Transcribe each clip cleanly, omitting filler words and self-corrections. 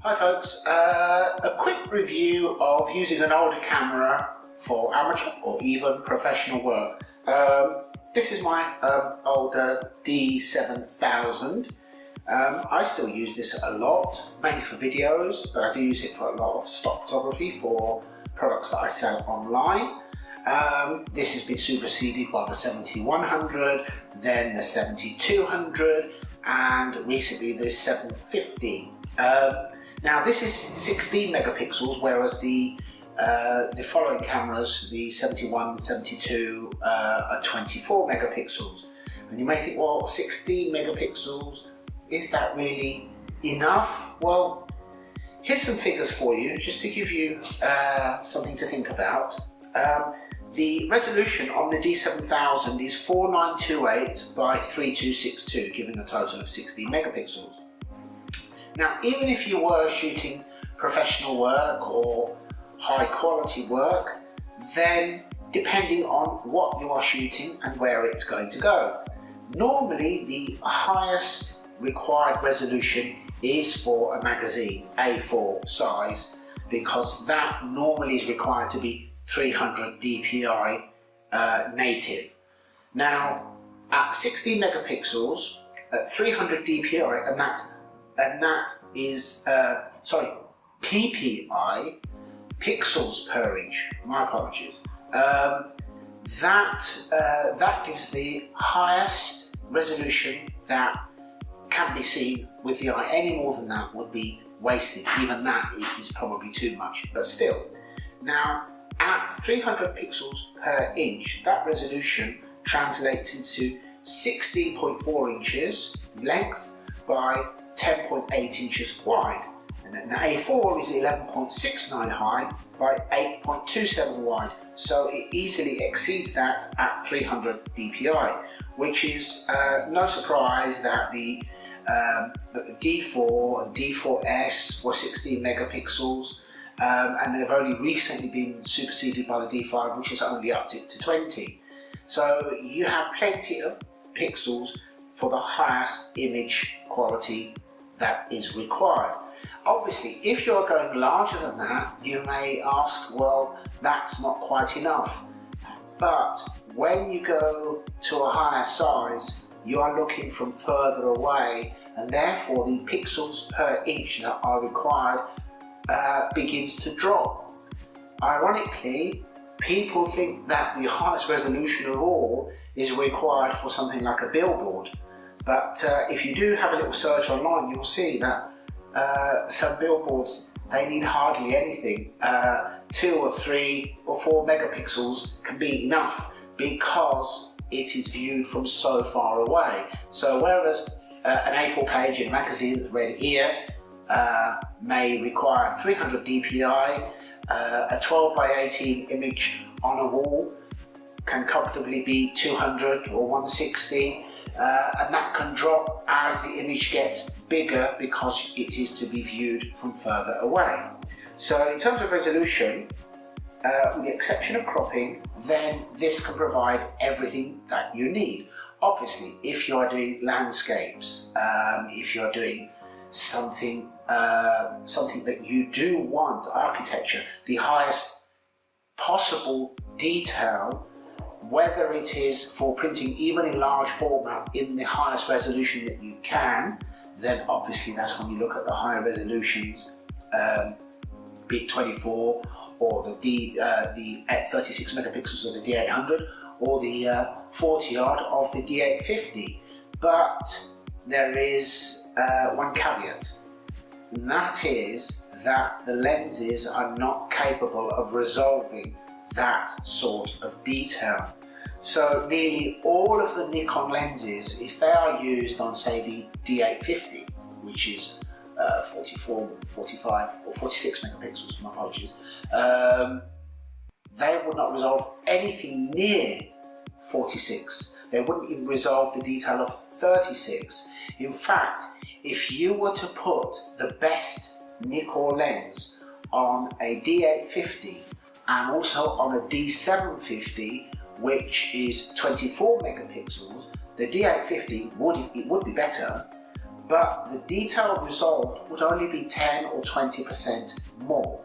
Hi folks, a quick review of using an older camera for amateur or even professional work. This is my older D7000. I still use this a lot, mainly for videos, but I do use it for a lot of stock photography for products that I sell online. This has been superseded by the 7100, then the 7200, and recently the 750. Now this is 16 megapixels, whereas the following cameras, the 71 and 72, are 24 megapixels. And you may think, well, 16 megapixels, is that really enough? Well, here's some figures for you, just to give you something to think about. The resolution on the D7000 is 4928 by 3262, giving a total of 16 megapixels. Now, even if you were shooting professional work or high quality work, then depending on what you are shooting and where it's going to go. Normally, the highest required resolution is for a magazine, A4 size, because that normally is required to be 300 dpi native. Now, at 16 megapixels, at 300 dpi, and that is PPI, pixels per inch. My apologies. That gives the highest resolution that can be seen with the eye. Any more than that would be wasted. Even that is probably too much, but still. Now, at 300 pixels per inch, that resolution translates into 16.4 inches length by 10.8 inches wide, and an A4 is 11.69 high by 8.27 wide, so it easily exceeds that at 300 dpi, which is no surprise that the D4 and D4S were 16 megapixels, and they've only recently been superseded by the D5, which is only upped it to 20. So you have plenty of pixels for the highest image quality that is required. Obviously, if you're going larger than that, you may ask, well, that's not quite enough. But when you go to a higher size, you are looking from further away, and therefore the pixels per inch that are required begins to drop. Ironically, people think that the highest resolution of all is required for something like a billboard. But if you do have a little search online, you'll see that some billboards, they need hardly anything. 2 or 3 or 4 megapixels can be enough because it is viewed from so far away. So whereas an A4 page in a magazine that's read here may require 300 dpi, a 12 by 18 image on a wall can comfortably be 200 or 160. And that can drop as the image gets bigger because it is to be viewed from further away. So in terms of resolution, with the exception of cropping, then this can provide everything that you need. Obviously, if you are doing landscapes, if you are doing something that you do want, architecture, the highest possible detail, whether it is for printing even in large format in the highest resolution that you can, then obviously that's when you look at the higher resolutions, be it 24 or the 36 megapixels of the D800 or the 40 odd of the D850. But there is one caveat, and that is that the lenses are not capable of resolving that sort of detail. So nearly all of the Nikon lenses, if they are used on, say, the D850, which is 44, 45 or 46 megapixels, my apologies, they would not resolve anything near 46. They wouldn't even resolve the detail of 36. In fact, if you were to put the best Nikkor lens on a D850 and also on a D750, which is 24 megapixels, the D850 would be better, but the detail resolved would only be 10 or 20% more.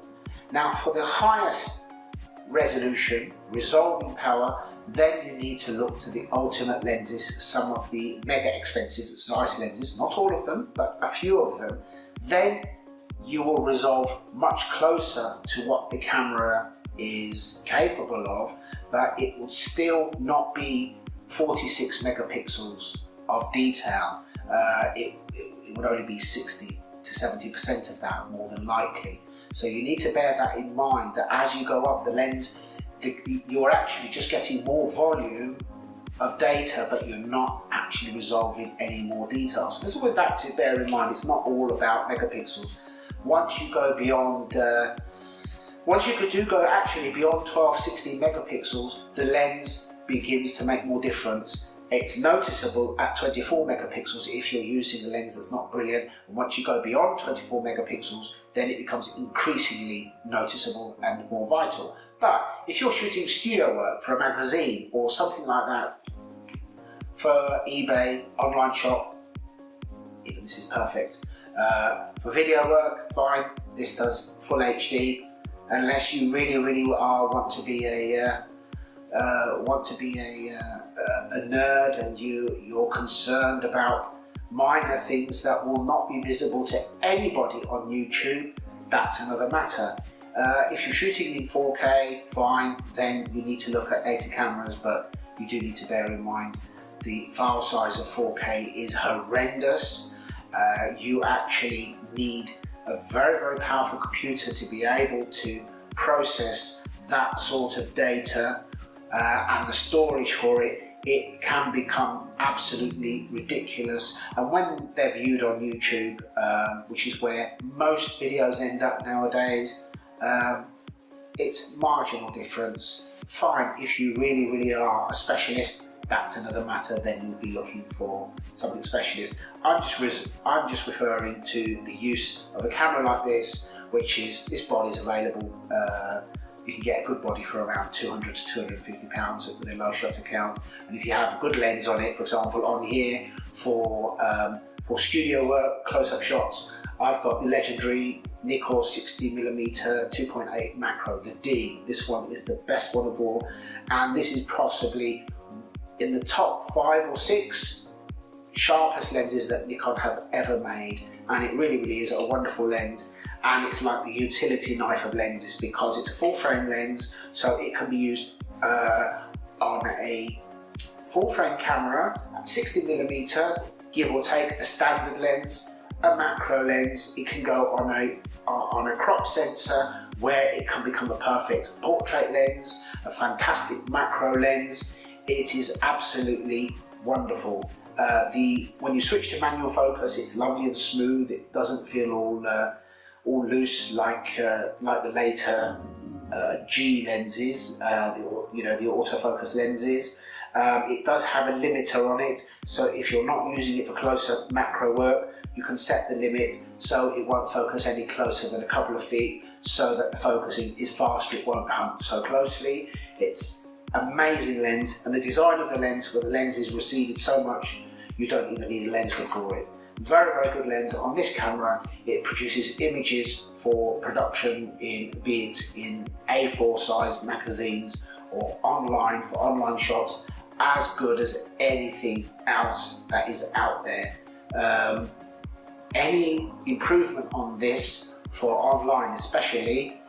Now for the highest resolution, resolving power, then you need to look to the ultimate lenses, some of the mega expensive Zeiss lenses, not all of them, but a few of them. Then you will resolve much closer to what the camera is capable of, but it will still not be 46 megapixels of detail. It would only be 60 to 70% of that, more than likely. So you need to bear that in mind, that as you go up the lens, you're actually just getting more volume of data, but you're not actually resolving any more details. So there's always that to bear in mind. It's not all about megapixels. Once you go beyond, once you could go actually beyond 12, 16 megapixels, the lens begins to make more difference. It's noticeable at 24 megapixels if you're using a lens that's not brilliant. And once you go beyond 24 megapixels, then it becomes increasingly noticeable and more vital. But if you're shooting studio work for a magazine or something like that, for eBay, online shop, even this is perfect. For video work, fine, this does full HD, unless you really want to be a nerd and you're concerned about minor things that will not be visible to anybody on YouTube. That's another matter. If you're shooting in 4K, fine, then you need to look at later cameras, but you do need to bear in mind the file size of 4K is horrendous. You actually need a very powerful computer to be able to process that sort of data, and the storage for it can become absolutely ridiculous. And when they're viewed on YouTube, which is where most videos end up nowadays, it's marginal difference. Fine, if you really are a specialist, that's another matter, then you'll be looking for something specialist. I'm just referring to the use of a camera like this, which is, this body is available. You can get a good body for around 200 to 250 pounds with a low shutter count. And if you have a good lens on it, for example, on here for studio work, close-up shots, I've got the legendary Nikon 60mm 2.8 macro, the D. This one is the best one of all, and this is possibly in the top 5 or 6 sharpest lenses that Nikon have ever made, and it really is a wonderful lens. And it's like the utility knife of lenses because it's a full frame lens, so it can be used on a full frame camera at 60mm, give or take, a standard lens, a macro lens. It can go on a crop sensor where it can become a perfect portrait lens, a fantastic macro lens. It is absolutely wonderful. When you switch to manual focus, it's lovely and smooth. It doesn't feel all loose like the later G lenses, the autofocus lenses. It does have a limiter on it, so if you're not using it for close-up macro work, you can set the limit so it won't focus any closer than a couple of feet, so that the focusing is fast, it won't hunt so closely. It's amazing lens, and the design of the lens, where the lens is receded so much you don't even need a lens hood for it. Very good lens. On this camera, it produces images for production be it in A4 size magazines or online for online shots, as good as anything else that is out there. Any improvement on this for online especially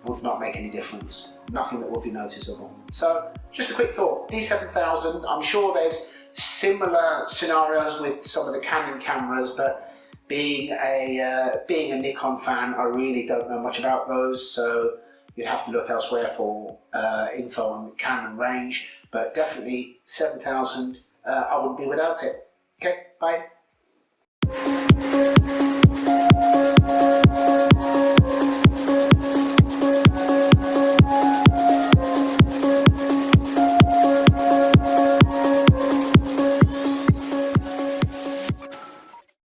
would not make any difference. Nothing that would be noticeable. So just a quick thought, D7000, I'm sure there's similar scenarios with some of the Canon cameras, but being a Nikon fan, I really don't know much about those, so you'd have to look elsewhere for info on the Canon range, but definitely 7000, I wouldn't be without it. Okay, bye.